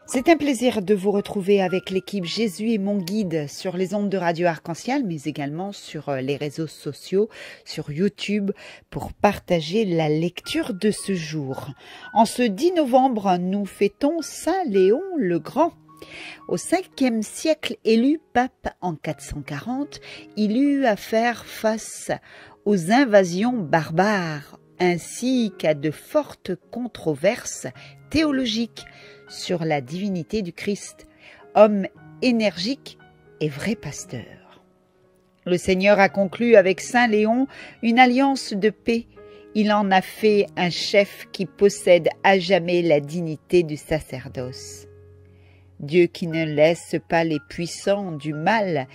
C'est un plaisir de vous retrouver avec l'équipe Jésus est mon guide sur les ondes de Radio Arc-en-Ciel, mais également sur les réseaux sociaux, sur YouTube, pour partager la lecture de ce jour. En ce 10 novembre, nous fêtons Saint Léon le Grand. Au 5e siècle, élu pape en 440, il eut à faire face aux invasions barbares, ainsi qu'à de fortes controverses théologiques sur la divinité du Christ, homme énergique et vrai pasteur. Le Seigneur a conclu avec Saint Léon une alliance de paix. Il en a fait un chef qui possède à jamais la dignité du sacerdoce. Dieu qui ne laisse pas les puissants du mal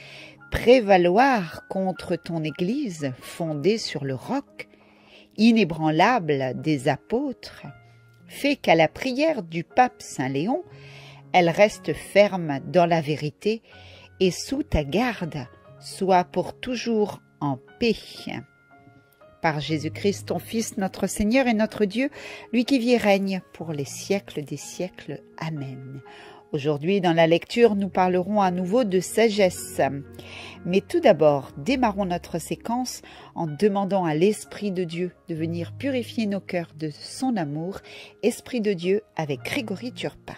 prévaloir contre ton Église fondée sur le roc, inébranlable des apôtres, fait qu'à la prière du pape Saint Léon, elle reste ferme dans la vérité et sous ta garde, soit pour toujours en paix. Par Jésus-Christ, ton Fils, notre Seigneur et notre Dieu, lui qui vit et règne pour les siècles des siècles. Amen. Aujourd'hui, dans la lecture, nous parlerons à nouveau de sagesse. Mais tout d'abord, démarrons notre séquence en demandant à l'Esprit de Dieu de venir purifier nos cœurs de son amour. Esprit de Dieu avec Grégory Turpin.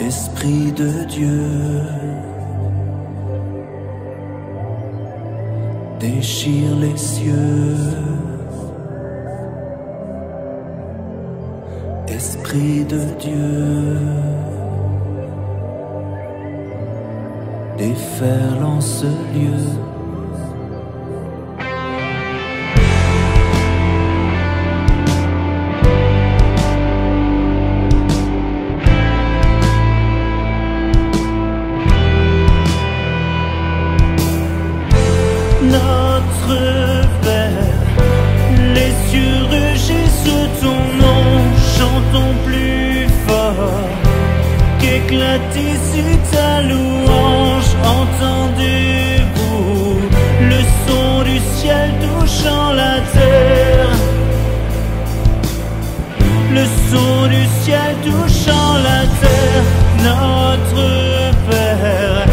Esprit de Dieu, déchire les cieux. Esprit de Dieu, déferle en ce lieu. Notre Père, les cieux rugissent ton nom, chantons plus fort, qu'éclate ici ta louange, entendez-vous le son du ciel touchant la terre, le son du ciel touchant la terre, notre Père,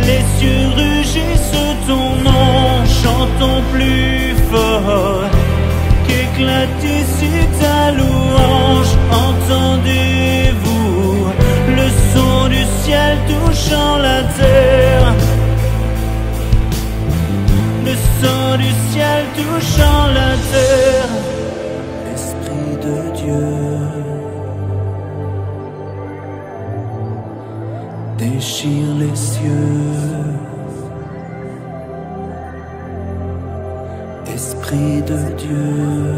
les cieux rugissent ton nom, chantons plus fort, qu'éclate ici ta louange, entendez-vous le son du ciel touchant la terre, le son du ciel touchant la terre. Esprit de Dieu, déchire les cieux. Esprit de Dieu,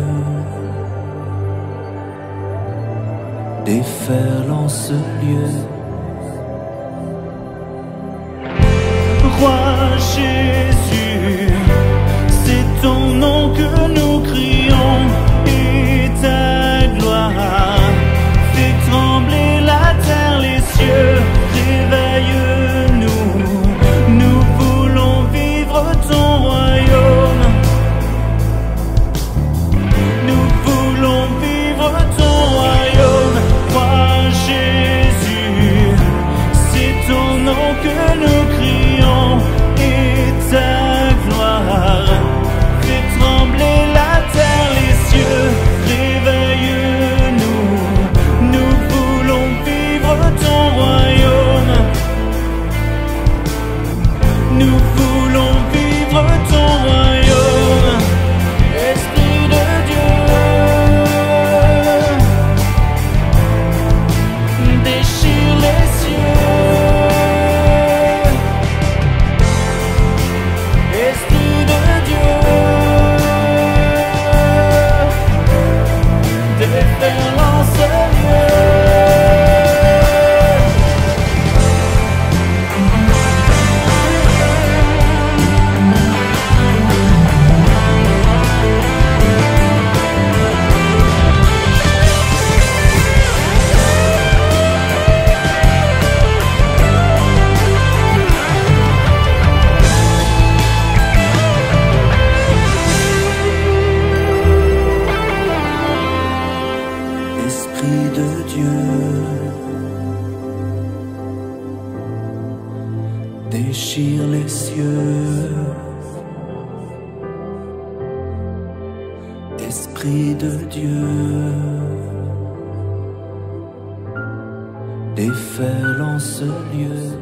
déferle en ce lieu. Roi Jésus, c'est ton nom que nous crions, et ta gloire fait trembler la terre, les cieux. les cieux. Esprit de Dieu, déferlant ce lieu. Esprit de Dieu, déchire les cieux. Esprit de Dieu, déferlant ce lieu.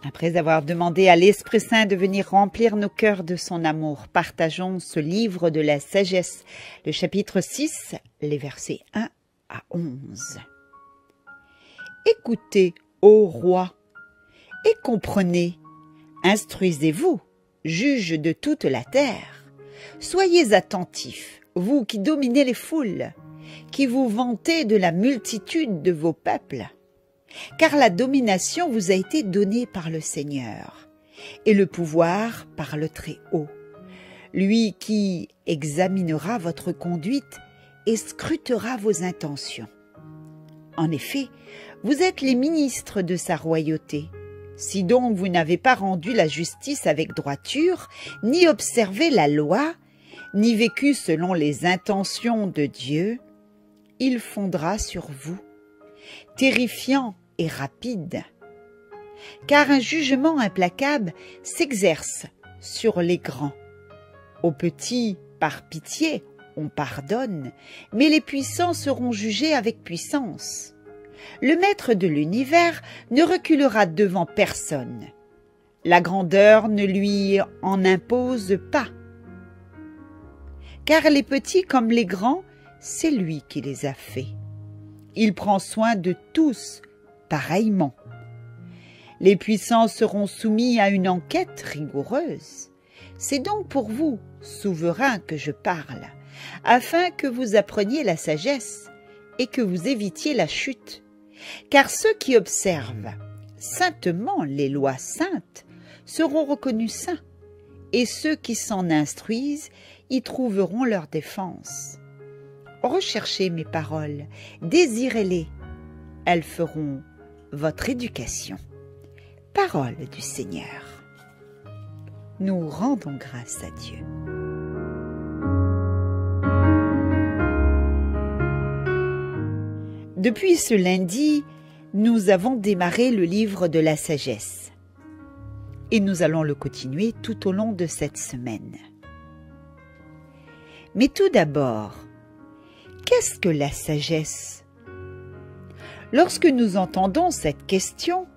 Après avoir demandé à l'Esprit Saint de venir remplir nos cœurs de son amour, partageons ce livre de la sagesse, le chapitre 6, les versets 1 à 11. Écoutez, ô roi, et comprenez, instruisez-vous, juges de toute la terre. Soyez attentifs, vous qui dominez les foules, qui vous vantez de la multitude de vos peuples. Car la domination vous a été donnée par le Seigneur, et le pouvoir par le Très-Haut, lui qui examinera votre conduite et scrutera vos intentions. En effet, vous êtes les ministres de sa royauté. Si donc vous n'avez pas rendu la justice avec droiture, ni observé la loi, ni vécu selon les intentions de Dieu, il fondra sur vous, terrifiant et rapide. Car un jugement implacable s'exerce sur les grands. Aux petits, par pitié, on pardonne, mais les puissants seront jugés avec puissance. Le maître de l'univers ne reculera devant personne. La grandeur ne lui en impose pas. Car les petits comme les grands, c'est lui qui les a faits. Il prend soin de tous pareillement. Les puissants seront soumis à une enquête rigoureuse. C'est donc pour vous, souverains, que je parle, afin que vous appreniez la sagesse et que vous évitiez la chute. Car ceux qui observent saintement les lois saintes seront reconnus saints, et ceux qui s'en instruisent y trouveront leur défense. Recherchez mes paroles, désirez-les, elles feront votre éducation. Parole du Seigneur. Nous rendons grâce à Dieu. Depuis ce lundi, nous avons démarré le livre de la sagesse et nous allons le continuer tout au long de cette semaine. Mais tout d'abord, qu'est-ce que la sagesse? Lorsque nous entendons cette question,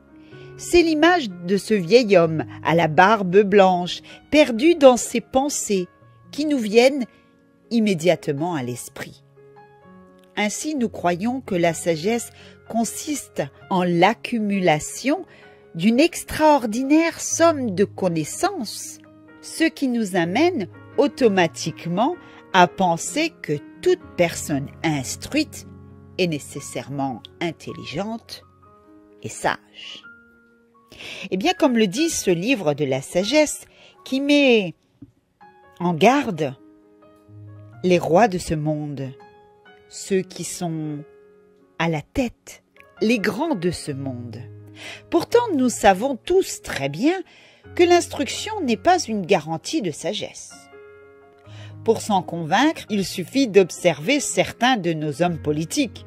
c'est l'image de ce vieil homme à la barbe blanche, perdu dans ses pensées, qui nous viennent immédiatement à l'esprit. Ainsi, nous croyons que la sagesse consiste en l'accumulation d'une extraordinaire somme de connaissances, ce qui nous amène automatiquement à penser que toute personne instruite est nécessairement intelligente et sage. Eh bien, comme le dit ce livre de la sagesse, qui met en garde les rois de ce monde, ceux qui sont à la tête, les grands de ce monde. Pourtant, nous savons tous très bien que l'instruction n'est pas une garantie de sagesse. Pour s'en convaincre, il suffit d'observer certains de nos hommes politiques.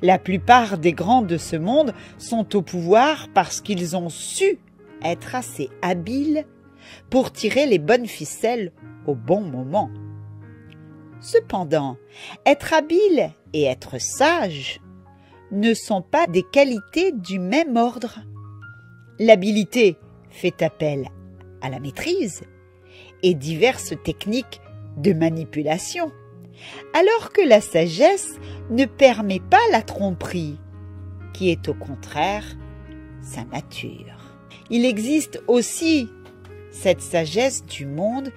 La plupart des grands de ce monde sont au pouvoir parce qu'ils ont su être assez habiles pour tirer les bonnes ficelles au bon moment. Cependant, être habile et être sage ne sont pas des qualités du même ordre. L'habileté fait appel à la maîtrise et diverses techniques de manipulation, alors que la sagesse ne permet pas la tromperie, qui est au contraire sa nature. Il existe aussi cette sagesse du monde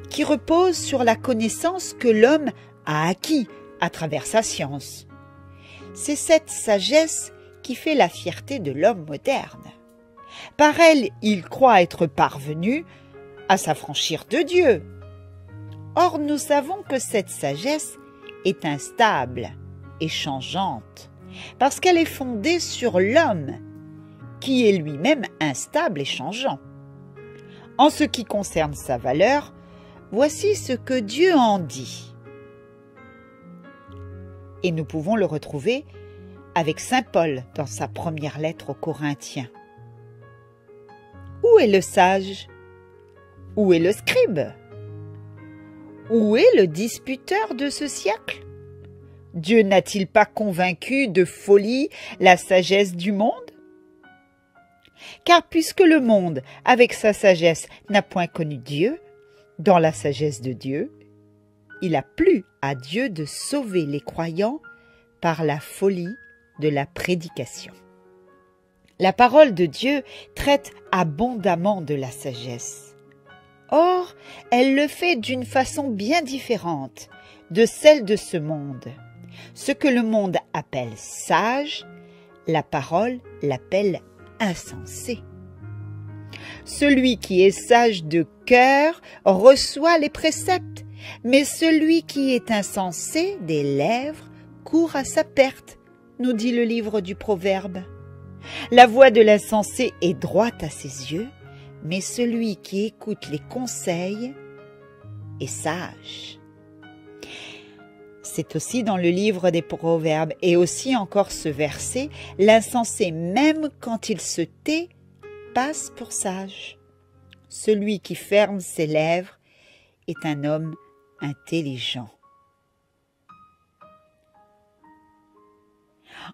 qui repose sur la connaissance que l'homme a acquis à travers sa science. C'est cette sagesse qui fait la fierté de l'homme moderne. Par elle, il croit être parvenu à s'affranchir de Dieu. Or, nous savons que cette sagesse est instable et changeante, parce qu'elle est fondée sur l'homme, qui est lui-même instable et changeant. En ce qui concerne sa valeur, voici ce que Dieu en dit. Et nous pouvons le retrouver avec saint Paul dans sa première lettre aux Corinthiens. Où est le sage? Où est le scribe? Où est le disputeur de ce siècle? Dieu n'a-t-il pas convaincu de folie la sagesse du monde? Car puisque le monde, avec sa sagesse, n'a point connu Dieu, dans la sagesse de Dieu, il a plu à Dieu de sauver les croyants par la folie de la prédication. La parole de Dieu traite abondamment de la sagesse. Or, elle le fait d'une façon bien différente de celle de ce monde. Ce que le monde appelle sage, la parole l'appelle insensé. Celui qui est sage de cœur reçoit les préceptes, mais celui qui est insensé des lèvres court à sa perte, nous dit le livre du Proverbe. La voix de l'insensé est droite à ses yeux, mais celui qui écoute les conseils est sage. C'est aussi dans le livre des Proverbes, et aussi encore ce verset, l'insensé, même quand il se tait, passe pour sage. Celui qui ferme ses lèvres est un homme intelligent.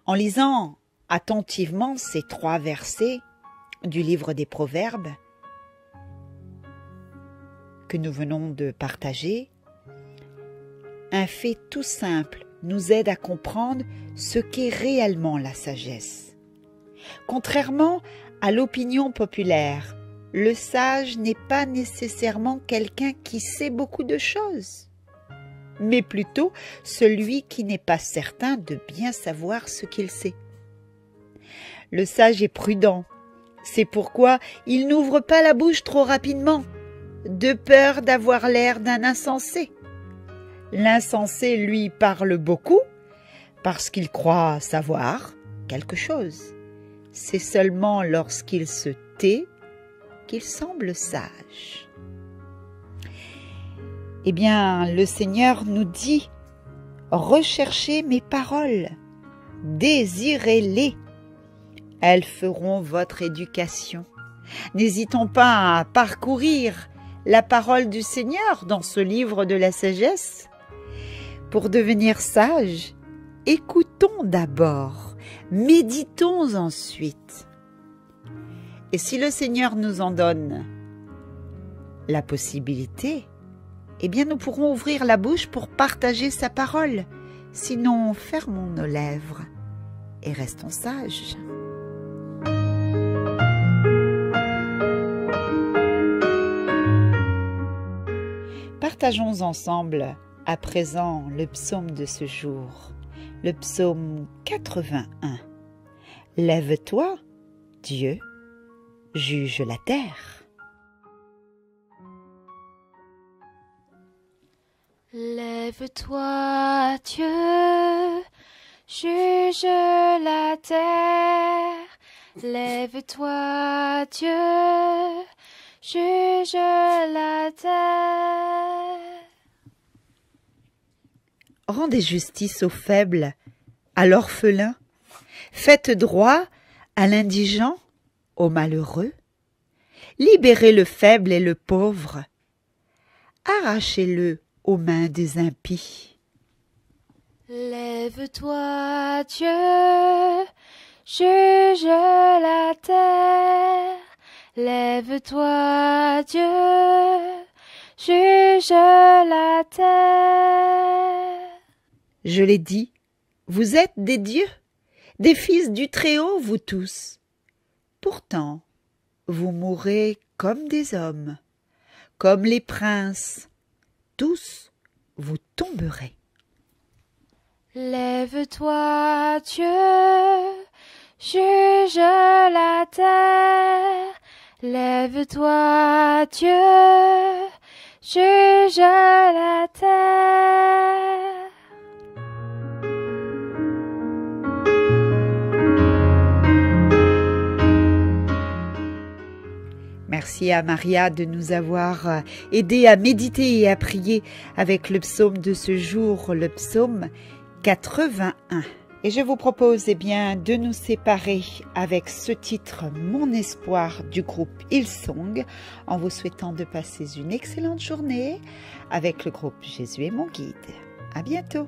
En lisant attentivement ces 3 versets du livre des Proverbes que nous venons de partager, un fait tout simple nous aide à comprendre ce qu'est réellement la sagesse. Contrairement à l'opinion populaire, le sage n'est pas nécessairement quelqu'un qui sait beaucoup de choses, mais plutôt celui qui n'est pas certain de bien savoir ce qu'il sait. Le sage est prudent, c'est pourquoi il n'ouvre pas la bouche trop rapidement, de peur d'avoir l'air d'un insensé. L'insensé, lui, parle beaucoup parce qu'il croit savoir quelque chose. C'est seulement lorsqu'il se tait qu'il semble sage. Eh bien, le Seigneur nous dit « Recherchez mes paroles, désirez-les, elles feront votre éducation. » N'hésitons pas à parcourir la parole du Seigneur dans ce livre de la sagesse. Pour devenir sage, écoutons d'abord, méditons ensuite. Et si le Seigneur nous en donne la possibilité, eh bien nous pourrons ouvrir la bouche pour partager sa parole. Sinon, fermons nos lèvres et restons sages. Partageons ensemble à présent le psaume de ce jour, le psaume 81. Lève-toi, Dieu, juge la terre. Lève-toi, Dieu, juge la terre. Lève-toi, Dieu, juge la terre. Rendez justice aux faibles, à l'orphelin. Faites droit à l'indigent, au malheureux. libérez le faible et le pauvre, arrachez-le aux mains des impies. Lève-toi, Dieu, juge la terre. Lève-toi, Dieu, juge la terre. Je l'ai dit, vous êtes des dieux, des fils du Très-Haut, vous tous. Pourtant, vous mourrez comme des hommes, comme les princes. Tous, vous tomberez. Lève-toi, Dieu, juge la terre. Lève-toi, Dieu, juge la terre. Merci à Maria de nous avoir aidés à méditer et à prier avec le psaume de ce jour, le psaume 81. Et je vous propose de nous séparer avec ce titre « Mon espoir » du groupe Hillsong, en vous souhaitant de passer une excellente journée avec le groupe Jésus est mon guide. À bientôt.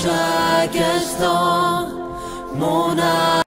chaque instant, mon âme